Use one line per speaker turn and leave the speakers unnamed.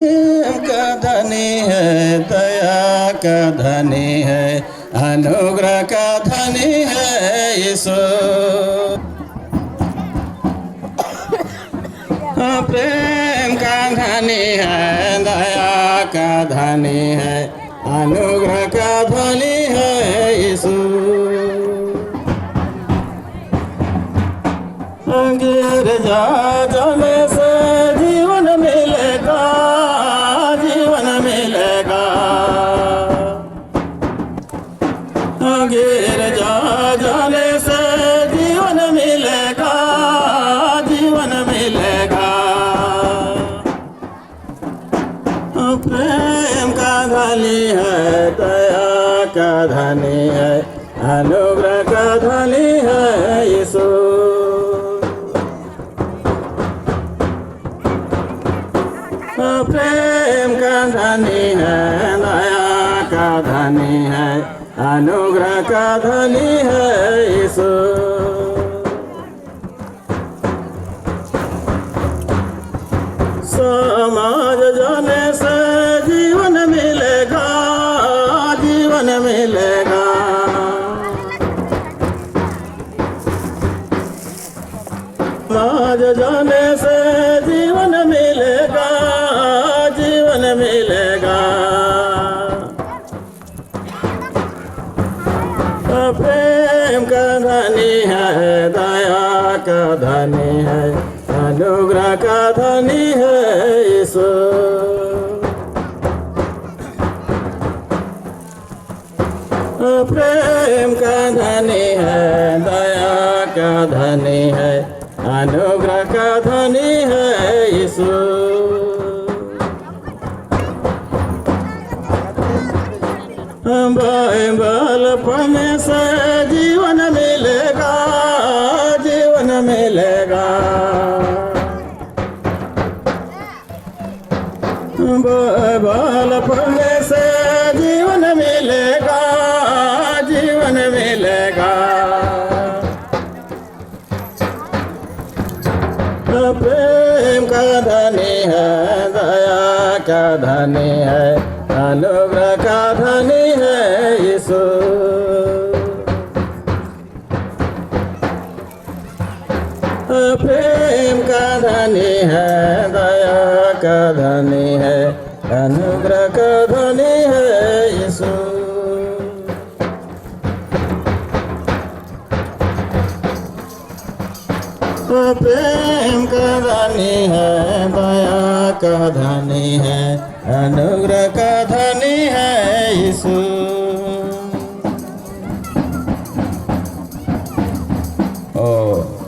का धनी है, दया का धनी है, अनुग्रह का धनी है यीशु। प्रेम का धनी है, दया का धनी है, अनुग्रह का धनी है यीशु। गिरजा जाने से जीवन मिलेगा, जीवन मिलेगा। गिरजा जाने से जीवन मिलेगा, जीवन मिलेगा। प्रेम का धनी है, दया का धनी है, अनुग्रह का धनी है यीशु। प्रेम का धनी है, दया का धनी है, अनुग्रह का धनी है यीशु। समाज जाने से जीवन मिलेगा, जीवन मिलेगा। समाज जाने से जीवन मिलेगा, जीवन मिलेगा। प्रेम का धनी है, दया का धनी है, अनुग्रह का धनी है यीशु। प्रेम का धनी है, दया का धनी है, अनुग्रह का धनी है यीशु। बालपन से जीवन मिलेगा, जीवन मिलेगा। बालपन से जीवन मिलेगा, जीवन मिलेगा। प्रेम का धनी है, दया का धनी है, अनुग्रह का धनी है यीशु। प्रेम का धनी है, दया का धनी है, अनुग्रह का धनी है यीशु। प्रेम का धनी है, दया का धनी है, अनुग्रह का धनी है यीशु। ओ